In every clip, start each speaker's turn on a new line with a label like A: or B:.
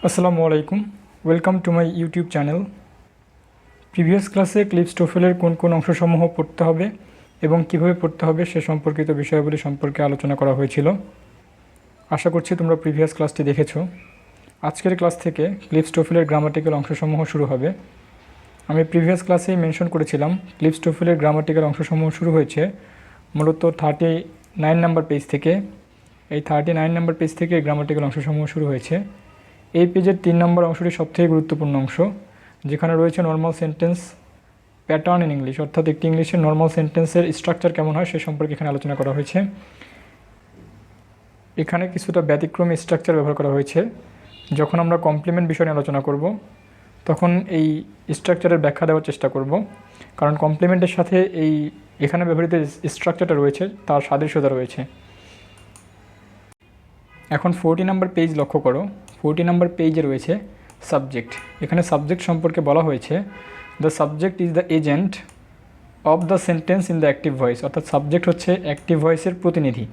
A: আসসালামু আলাইকুম, welcome to my YouTube channel. Previous ক্লাসে ক্লিপস টোফেলের কোন কোন অংশসমূহ পড়তে হবে এবং কিভাবে পড়তে হবে সে সম্পর্কিত বিষয়াবলী সম্পর্কে আলোচনা করা হয়েছিল। আশা করছি তোমরা প্রিভিয়াস ক্লাসটি দেখেছো। আজকের ক্লাস থেকে ক্লিপস টোফেলের গ্রামাটিক্যাল অংশসমূহ শুরু হবে। আমি প্রিভিয়াস ক্লাসেই মেনশন করেছিলাম ক্লিপস টোফেলের গ্রামাটিক্যাল অংশসমূহ শুরু হয়েছে মূলত 39 নাম্বার পেজ থেকে। এই 39 নাম্বার পেজ থেকে গ্রামাটিক্যাল অংশসমূহ শুরু হয়েছে। এই পেজের 3 নম্বর অংশটি সবথেকে গুরুত্বপূর্ণ অংশ, যেখানে রয়েছে normal sentence pattern in English, অর্থাৎ একটি ইংলিশের নর্মাল সেন্টেন্সের স্ট্রাকচার কেমন হয় সে সম্পর্কে এখানে আলোচনা করা হয়েছে। এখানে কিছুটা ব্যতিক্রমী স্ট্রাকচার ব্যবহার করা হয়েছে। যখন আমরা কমপ্লিমেন্ট বিষয় নিয়ে আলোচনা করব তখন এই স্ট্রাকচারের ব্যাখ্যা দেওয়ার চেষ্টা করব, কারণ কমপ্লিমেন্টের সাথে এখানে ব্যবহৃত স্ট্রাকচারটা রয়েছে তার সাদৃশ্যতা রয়েছে। এখন 40 নম্বর পেজ লক্ষ্য করো। 40 নম্বর পেজে রয়েছে সাবজেক্ট। এখানে সাবজেক্ট সম্পর্কে বলা হয়েছে the subject is the agent of the sentence in the active voice, অর্থাৎ সাবজেক্ট হচ্ছে অ্যাক্টিভ ভয়েসের প্রতিনিধি।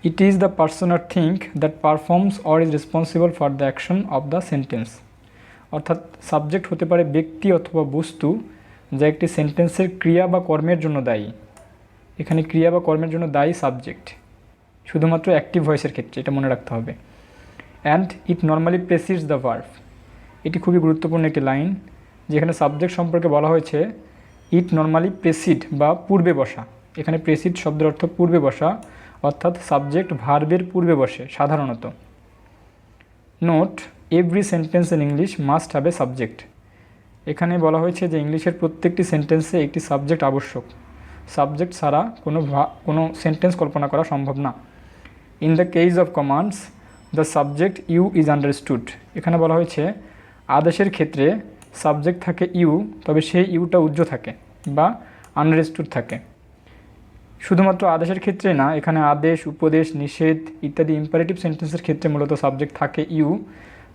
A: It is the person or think that performs or is responsible for the action of the sentence, অর্থাৎ subject হতে পারে ব্যক্তি অথবা বস্তু যা একটি সেন্টেন্সের ক্রিয়া বা কর্মের জন্য দায়ী। এখানে ক্রিয়া বা কর্মের জন্য দায়ী সাবজেক্ট, শুধুমাত্র অ্যাক্টিভ ভয়েসের ক্ষেত্রে, এটা মনে রাখতে হবে। And it normally precedes the verb, এটি খুবই গুরুত্বপূর্ণ একটি লাইন, যেখানে সাবজেক্ট সম্পর্কে বলা হয়েছে ইট নর্মালি প্রেসিড বা পূর্বে বসা। এখানে প্রেসিড শব্দের অর্থ পূর্বে বসা, অর্থাৎ সাবজেক্ট ভার্বের পূর্বে বসে সাধারণত। Note, every sentence in English must have a subject. এখানে বলা হয়েছে যে ইংলিশের প্রত্যেকটি সেন্টেন্সে একটি সাবজেক্ট আবশ্যক। সাবজেক্ট ছাড়া কোনো সেন্টেন্স কল্পনা করা সম্ভব না। In the case of commands the subject you is understood. এখানে বলা হয়েছে আদেশের ক্ষেত্রে সাবজেক্ট থাকে ইউ, তবে সেই ইউটা উজ্জ্ব থাকে বা আন্ডারস্টুড থাকে। শুধুমাত্র আদেশের ক্ষেত্রে না, এখানে আদেশ, উপদেশ, নিষেধ ইত্যাদি ইম্পারেটিভ সেন্টেন্সের ক্ষেত্রে মূলত সাবজেক্ট থাকে ইউ,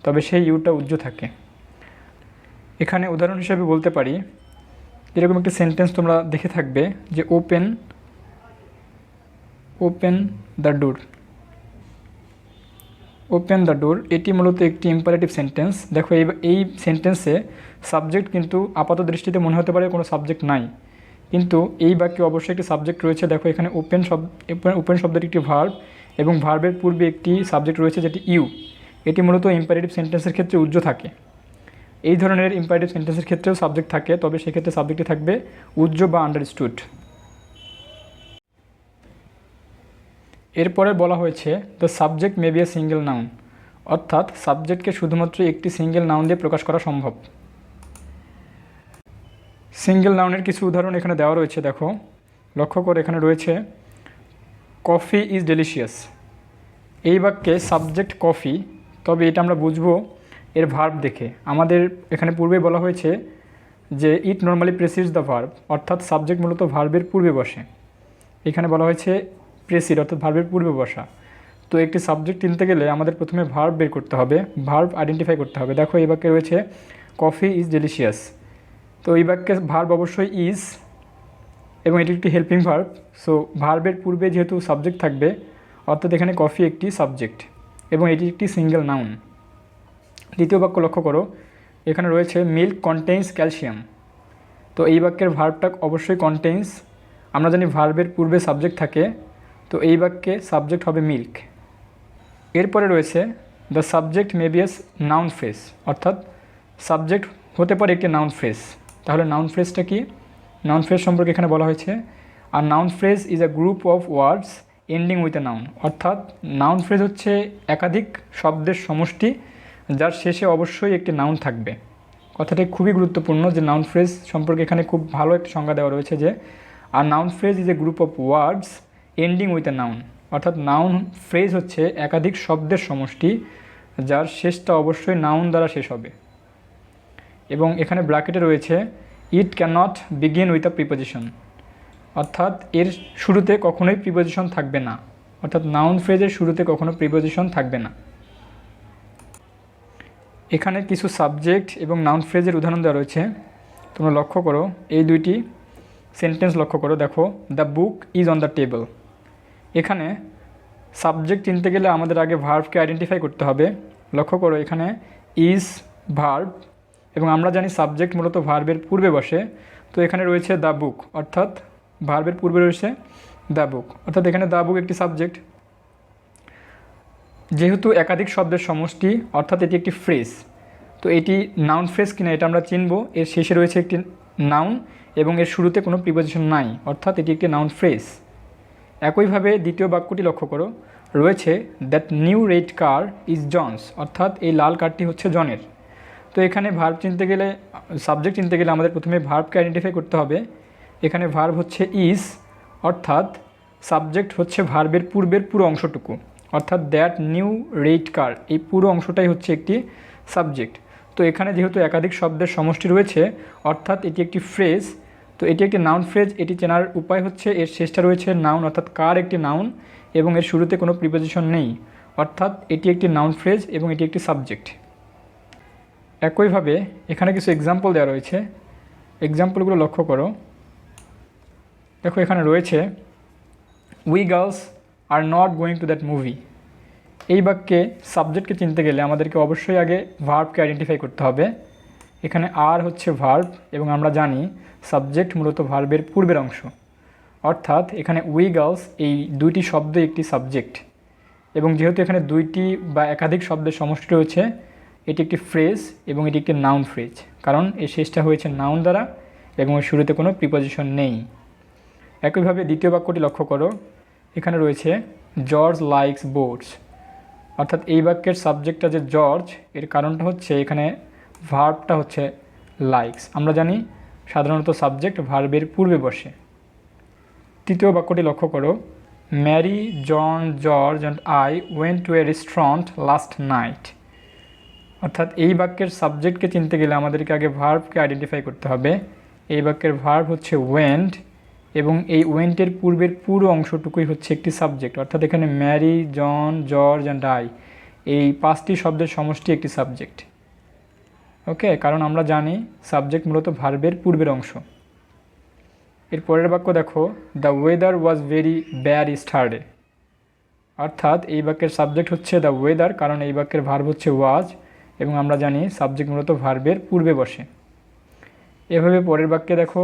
A: তবে সেই ইউটা উজ্জ্ব থাকে। এখানে উদাহরণ হিসেবে বলতে পারি, এরকম একটি সেন্টেন্স তোমরা দেখে থাকবে যে open the door. Open the door এটি মূলত একটি ইম্পারেটিভ সেন্টেন্স। দেখো এই সেন্টেন্সে সাবজেক্ট কিন্তু আপাত দৃষ্টিতে মনে হতে পারে কোনো সাবজেক্ট নাই, কিন্তু এই বাক্যে অবশ্যই একটি সাবজেক্ট রয়েছে। দেখো এখানে ওপেন শব্দটি একটি ভার্ব এবং ভার্বের পূর্বে একটি সাবজেক্ট রয়েছে যেটি ইউ। এটি মূলত ইম্পারেটিভ সেন্টেন্সের ক্ষেত্রে উজ্জ্ব থাকে। এই ধরনের ইম্পারেটিভ সেন্টেন্সের ক্ষেত্রেও সাবজেক্ট থাকে, তবে সেক্ষেত্রে সাবজেক্টটি থাকবে উজ্জ্ব বা আন্ডারস্টুড। এরপরে বলা হয়েছে the subject may be a single noun, অর্থাৎ সাবজেক্টকে শুধুমাত্র একটি সিঙ্গেল নাউন দিয়ে প্রকাশ করা সম্ভব। সিঙ্গেল নাউনের কিছু উদাহরণ এখানে দেওয়া রয়েছে। দেখো লক্ষ্য করে, এখানে রয়েছে কফি ইজ ডেলিশিয়াস। এই বাক্যে সাবজেক্ট কফি, তবে এটা আমরা বুঝবো এর ভার্ব দেখে। আমাদের এখানে পূর্বে বলা হয়েছে যে ইট নর্মালি প্রেসিডস দ্য ভার্ব, অর্থাৎ সাবজেক্ট মূলত ভার্বের পূর্বে বসে। এখানে বলা হয়েছে প্রেসিড, অর্থাৎ ভার্বের পূর্বে বসা। তো একটি সাবজেক্ট চিনতে গেলে আমাদের প্রথমে ভার্ব বের করতে হবে, ভার্ব আইডেন্টিফাই করতে হবে। দেখো এই বাক্যে রয়েছে কফি ইজ ডেলিশিয়াস, তো এই বাক্যে ভার্ব অবশ্যই ইজ এবং এটি একটি হেল্পিং ভার্ব। সো ভার্বের পূর্বে যেহেতু সাবজেক্ট থাকবে, অর্থাৎ এখানে কফি একটি সাবজেক্ট এবং এটি একটি সিঙ্গেল নাউন। দ্বিতীয় বাক্য লক্ষ্য করো, এখানে রয়েছে মিল্ক কন্টেইনস ক্যালসিয়াম। তো এই বাক্যের ভার্বটা অবশ্যই কন্টেইনস। আমরা জানি ভার্বের পূর্বে সাবজেক্ট থাকে, তো এই বাক্যে সাবজেক্ট হবে মিল্ক। এরপরে রয়েছে the subject may be a noun phrase, অর্থাৎ সাবজেক্ট হতে পারে একটি নাউন ফ্রেজ। তাহলে নাউন ফ্রেজটা কি? নাউন ফ্রেজ সম্পর্কে এখানে বলা হয়েছে আর noun phrase is a group of words ending with a noun, অর্থাৎ নাউন ফ্রেজ হচ্ছে একাধিক শব্দের সমষ্টি যার শেষে অবশ্যই একটি নাউন থাকবে। কথাটি খুবই গুরুত্বপূর্ণ যে নাউন ফ্রেজ সম্পর্কে এখানে খুব ভালো একটি সংজ্ঞা দেওয়া রয়েছে যে আর noun phrase is a group of words ending with a noun, অর্থাৎ নাউন ফ্রেজ হচ্ছে একাধিক শব্দের সমষ্টি যার শেষটা অবশ্যই নাউন দ্বারা শেষ হবে। এবং এখানে ব্র্যাকেটে রয়েছে it can not begin with a preposition, অর্থাৎ এর শুরুতে কখনোই প্রিপোজিশন থাকবে না, অর্থাৎ নাউন ফ্রেজের শুরুতে কখনো প্রিপোজিশন থাকবে না। এখানে কিছু সাবজেক্ট এবং নাউন ফ্রেজের উদাহরণ দেওয়া রয়েছে, তোমরা লক্ষ্য করো। এই দুইটি সেন্টেন্স লক্ষ্য করো। দেখো the book is on the table. এখানে সাবজেক্ট চিনতে গেলে আমাদের আগে ভার্বকে আইডেন্টিফাই করতে হবে। লক্ষ্য করো এখানে ইজ ভার্ব এবং আমরা জানি সাবজেক্ট মূলত ভার্বের পূর্বে বসে, তো এখানে রয়েছে দ্য বুক, অর্থাৎ ভার্বের পূর্বে রয়েছে দ্য বুক, অর্থাৎ এখানে দ্য বুক একটি সাবজেক্ট। যেহেতু একাধিক শব্দের সমষ্টি অর্থাৎ এটি একটি ফ্রেজ, তো এটি নাউন ফ্রেজ কিনা এটা আমরা চিনব। এর শেষে রয়েছে একটি নাউন এবং এর শুরুতে কোনো প্রিপোজিশন নাই, অর্থাৎ এটি একটি নাউন ফ্রেজ। একইভাবে দ্বিতীয় বাক্যটি লক্ষ্য করো, রয়েছে that new red car is John's, অর্থাৎ এই লাল কারটি হচ্ছে জনের। তো এখানে ভার্ব চিনতে গেলে, সাবজেক্ট চিনতে গেলে আমাদের প্রথমে ভার্বকে আইডেন্টিফাই করতে হবে। এখানে ভার্ব হচ্ছে ইজ, অর্থাৎ সাবজেক্ট হচ্ছে ভার্বের পূর্বের পুরো অংশটুকু, অর্থাৎ দ্যাট নিউ রেড কার, এই পুরো অংশটাই হচ্ছে একটি সাবজেক্ট। তো এখানে যেহেতু একাধিক শব্দের সমষ্টি রয়েছে অর্থাৎ এটি একটি ফ্রেজ, তো এটি একটি নাউন ফ্রেজ। এটি চেনার উপায় হচ্ছে এর শেষটা রয়েছে নাউন, অর্থাৎ কার একটি নাউন এবং এর শুরুতে কোনো প্রিপোজিশন নেই, অর্থাৎ এটি একটি নাউন ফ্রেজ এবং এটি একটি সাবজেক্ট। একইভাবে এখানে কিছু এক্সাম্পল দেওয়া রয়েছে, এক্সাম্পলগুলো লক্ষ্য করো। দেখো এখানে রয়েছে we girls are not going to that movie. এই বাক্যে সাবজেক্টকে চিনতে গেলে আমাদেরকে অবশ্যই আগে ভার্বকে আইডেন্টিফাই করতে হবে। এখানে আর হচ্ছে ভার্ব এবং আমরা জানি সাবজেক্ট মূলত ভার্বের পূর্বের অংশ, অর্থাৎ এখানে উই গার্লস এই দুইটি শব্দ একটি সাবজেক্ট এবং যেহেতু এখানে দুইটি বা একাধিক শব্দের সমষ্টি রয়েছে এটি একটি ফ্রেজ এবং এটি একটি নাউন ফ্রেজ, কারণ এর শেষটা হয়েছে নাউন দ্বারা এবং এর শুরুতে কোনো প্রিপোজিশন নেই। একইভাবে দ্বিতীয় বাক্যটি লক্ষ্য করো, এখানে রয়েছে জর্জ লাইকস বোটস, অর্থাৎ এই বাক্যের সাবজেক্টটা যে জর্জ, এর কারণটা হচ্ছে এখানে ভার্বটা হচ্ছে লাইকস। আমরা জানি সাধারণত সাবজেক্ট ভার্বের পূর্বে বসে। তৃতীয় বাক্যটি লক্ষ্য করো, Mary, John, George and I went to a restaurant last night, অর্থাৎ এই বাক্যের সাবজেক্টকে চিনতে গেলে আমাদেরকে আগে ভার্বকে আইডেন্টিফাই করতে হবে। এই বাক্যের ভার্ব হচ্ছে ওয়েন্ট এবং এই ওয়েন্টের পূর্বের পুরো অংশটুকুই হচ্ছে একটি সাবজেক্ট, অর্থাৎ এখানে Mary, John, George and I এই পাঁচটি শব্দের সমষ্টি একটি সাবজেক্ট। ওকে, কারণ আমরা জানি সাবজেক্ট মূলত ভার্বের পূর্বের অংশ। এর পরের বাক্য দেখো, the weather was very bad ইস্টারডে, অর্থাৎ এই বাক্যের সাবজেক্ট হচ্ছে দ্য ওয়েদার, কারণ এই বাক্যের ভার্ব হচ্ছে ওয়াজ এবং আমরা জানি সাবজেক্ট মূলত ভার্বের পূর্বে বসে। এভাবে পরের বাক্যে দেখো,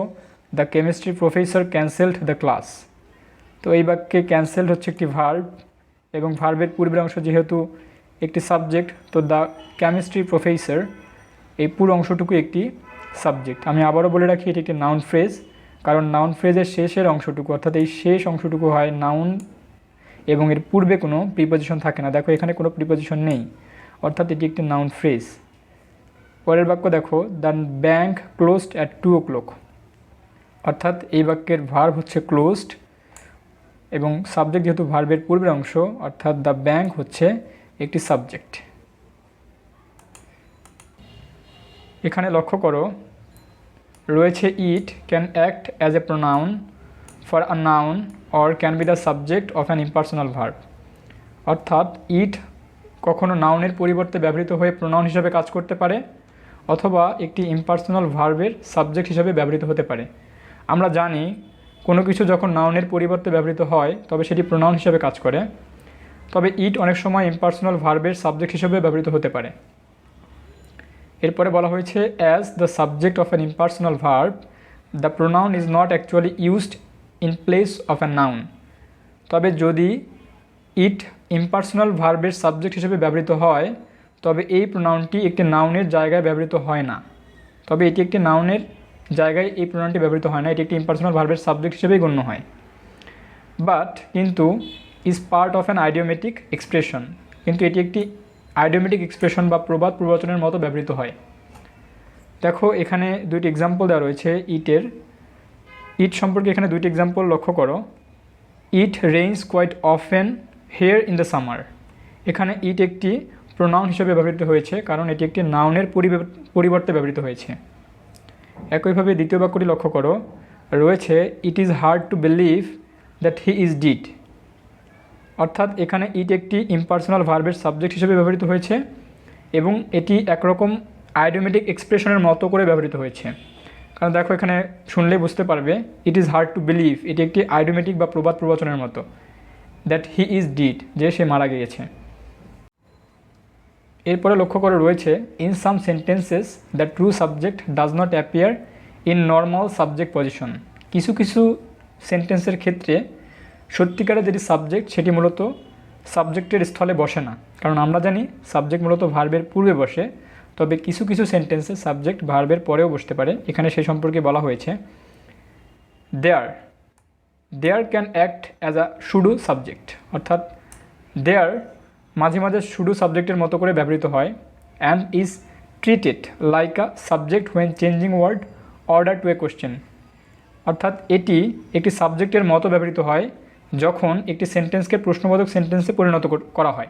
A: the chemistry professor cancelled the class, তো এই বাক্যে ক্যান্সেলড হচ্ছে একটি ভার্ব এবং ভার্বের পূর্বের অংশ যেহেতু একটি সাবজেক্ট, তো দ্য কেমিস্ট্রি প্রফেসর এই পুরো অংশটুকু একটি সাবজেক্ট। আমি আবারও বলে রাখি এটি একটি নাউন ফ্রেজ, কারণ নাউন ফ্রেজের শেষের অংশটুকু অর্থাৎ এই শেষ অংশটুকু হয় নাউন এবং এর পূর্বে কোনো প্রিপোজিশন থাকে না। দেখো এখানে কোনো প্রিপোজিশন নেই, অর্থাৎ এটি একটি নাউন ফ্রেজ। পরের বাক্য দেখো, the bank closed at 2 o'clock, অর্থাৎ এই বাক্যের ভার্ব হচ্ছে ক্লোজড এবং সাবজেক্ট যেহেতু ভার্বের পূর্বের অংশ অর্থাৎ দ্য ব্যাংক হচ্ছে একটি সাবজেক্ট। এখানে লক্ষ্য করো, রয়েছে it can act as a pronoun for a noun or can be the subject of an impersonal verb, অর্থাৎ ইট কখনো নাউনের পরিবর্তে ব্যবহৃত হয়ে প্রোনাউন হিসাবে কাজ করতে পারে অথবা একটি ইম্পার্সোনাল ভার্বের সাবজেক্ট হিসাবে ব্যবহৃত হতে পারে। আমরা জানি কোনো কিছু যখন নাউনের পরিবর্তে ব্যবহৃত হয় তবে সেটি প্রোনাউন হিসাবে কাজ করে, তবে ইট অনেক সময় ইম্পার্সোনাল ভার্বের সাবজেক্ট হিসেবে ব্যবহৃত হতে পারে। এরপরে বলা হয়েছে as the subject of an impersonal verb the pronoun is not actually used in place of an noun, তবে যদি ইট ইম্পার্সোনাল ভার্বের সাবজেক্ট হিসেবে ব্যবহৃত হয় তবে এই প্রোনাউনটি একটি নাউনের জায়গায় ব্যবহৃত হয় না, তবে এটি একটি নাউনের জায়গায় এই প্রোনাউনটি ব্যবহৃত হয় না, এটি একটি ইম্পার্সোনাল ভার্বের সাবজেক্ট হিসেবেই গণ্য হয়। কিন্তু is part of an আইডিওমেটিক expression, কিন্তু এটি একটি আইডিওমেটিক এক্সপ্রেশন বা প্রবাদ প্রবচনের মতো ব্যবহৃত হয়। দেখো এখানে দুইটি এক্সাম্পল দেওয়া রয়েছে ইটের। ইট সম্পর্কে এখানে দুইটি এক্সাম্পল লক্ষ্য করো। It rains quite often here in the summer, এখানে ইট একটি প্রোনাউন হিসেবে ব্যবহৃত হয়েছে কারণ এটি একটি নাউনের পরিবর্তে ব্যবহৃত হয়েছে। একইভাবে দ্বিতীয় বাক্যটি লক্ষ্য করো, রয়েছে it is hard to believe that he is did, অর্থাৎ এখানে ইট একটি ইম্পার্সোনাল ভার্বের সাবজেক্ট হিসেবে ব্যবহৃত হয়েছে এবং এটি একরকম আইডিওমেটিক এক্সপ্রেশনের মতো করে ব্যবহৃত হয়েছে। কারণ দেখো এখানে শুনলেই বুঝতে পারবে it is hard to believe এটি একটি আইডিওমেটিক বা প্রবাদ প্রবচনের মতো, দ্যাট হি ইজ ডিড যে সে মারা গিয়েছে। এরপরে লক্ষ্য করে রয়েছে in some sentences the true subject does not appear in normal subject position. কিছু কিছু সেন্টেন্সের ক্ষেত্রে সত্যিকারের যেটি সাবজেক্ট সেটি মূলত সাবজেক্টের স্থলে বসে না, কারণ আমরা জানি সাবজেক্ট মূলত ভার্বের পূর্বে বসে, তবে কিছু কিছু সেন্টেন্সে সাবজেক্ট ভার্বের পরেও বসতে পারে। এখানে সেই সম্পর্কে বলা হয়েছে there can act as a pseudo subject, অর্থাৎ দেয়ার মাঝে মাঝে শুডো সাবজেক্টের মতো করে ব্যবহৃত হয়। And is treated like a subject when changing word order to a question, অর্থাৎ এটি একটি সাবজেক্টের মতো ব্যবহৃত হয় যখন একটি সেন্টেন্সকে প্রশ্নবোধক সেন্টেন্সে পরিণত করা হয়।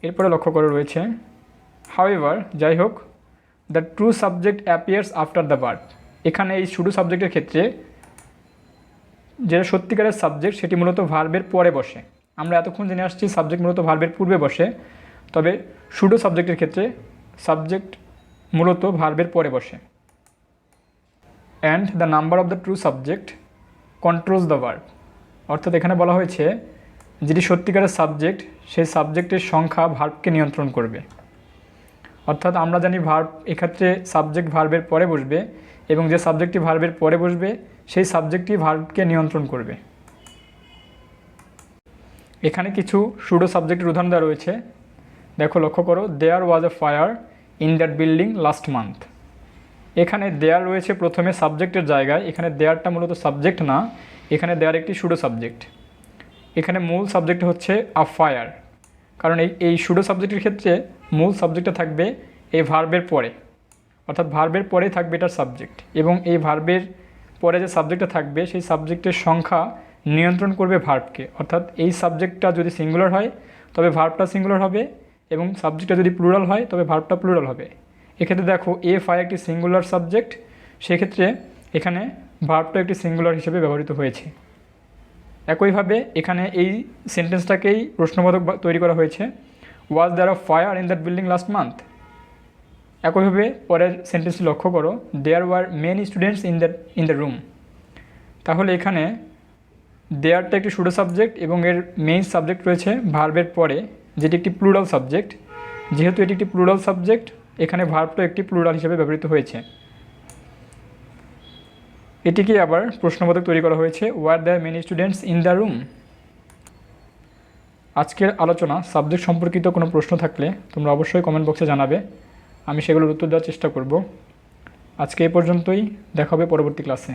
A: এরপরে লক্ষ্য করে রয়েছে হাউএভার, যাই হোক, the true subject appears after the verb. এখানে এই শুডো সাবজেক্টের ক্ষেত্রে যেটা সত্যিকারের সাবজেক্ট সেটি মূলত ভার্বের পরে বসে। আমরা এতক্ষণ জেনে আসছি সাবজেক্ট মূলত ভার্বের পূর্বে বসে, তবে শুডো সাবজেক্টের ক্ষেত্রে সাবজেক্ট মূলত ভার্বের পরে বসে। And the number of the true subject controls the verb, অর্থাৎ এখানে বলা হয়েছে যেটি সত্যিকারের সাবজেক্ট সেই সাবজেক্টের সংখ্যা ভার্বকে নিয়ন্ত্রণ করবে। অর্থাৎ আমরা জানি ভার্ব এক্ষেত্রে সাবজেক্ট ভার্বের পরে বসবে এবং যে সাবজেক্টটি ভার্বের পরে বসবে সেই সাবজেক্টটি ভার্বকে নিয়ন্ত্রণ করবে। এখানে কিছু শুডো সাবজেক্টের উদাহরণ দেওয়া রয়েছে, দেখো লক্ষ্য করো। There was a fire in that building last month. এখানে দেয়ার রয়েছে প্রথমে সাবজেক্টের জায়গায়, এখানে দেয়ারটা মূলত সাবজেক্ট না, এখানে দেয়ার একটি শুডো সাবজেক্ট। এখানে মূল সাবজেক্ট হচ্ছে আ ফায়ার, কারণ এই শুডো সাবজেক্টের ক্ষেত্রে মূল সাবজেক্টটা থাকবে এই ভার্বের পরে, অর্থাৎ ভার্বের পরেই থাকবে এটার সাবজেক্ট, এবং এই ভার্বের পরে যে সাবজেক্টটা থাকবে সেই সাবজেক্টের সংখ্যা নিয়ন্ত্রণ করবে ভার্বকে। অর্থাৎ এই সাবজেক্টটা যদি সিঙ্গুলার হয় তবে ভার্বটা সিঙ্গুলার হবে, এবং সাবজেক্টটা যদি প্লুরাল হয় তবে ভার্বটা প্লুরাল হবে। এক্ষেত্রে দেখো এ ফায়ার একটি সিঙ্গুলার সাবজেক্ট, সেক্ষেত্রে এখানে ভার্বটা একটি সিঙ্গুলার হিসেবে ব্যবহৃত হয়েছে। একইভাবে এখানে এই সেন্টেন্সটাকেই প্রশ্নবোধক তৈরি করা হয়েছে, was there a fire in that building last month. একইভাবে পরের সেন্টেন্সটি লক্ষ্য করো, there were many students in the room. তাহলে এখানে দেয়ারটা একটি শুডো সাবজেক্ট এবং এর মেইন সাবজেক্ট রয়েছে ভার্বের পরে, যেটি একটি প্লুরাল সাবজেক্ট। যেহেতু এটি একটি প্লুরাল সাবজেক্ট, এখানে ভার্বটা একটি প্লুরাল হিসেবে ব্যবহৃত হয়েছে। এটিকে আবার প্রশ্নবোধক তৈরি করা হয়েছে, were there many students in the room. আজকের আলোচনা সাবজেক্ট সম্পর্কিত কোনো প্রশ্ন থাকলে তোমরা অবশ্যই কমেন্ট বক্সে জানাবে, আমি সেগুলোর উত্তর দেওয়ার চেষ্টা করব। আজকে এই পর্যন্তই, দেখা হবে পরবর্তী ক্লাসে।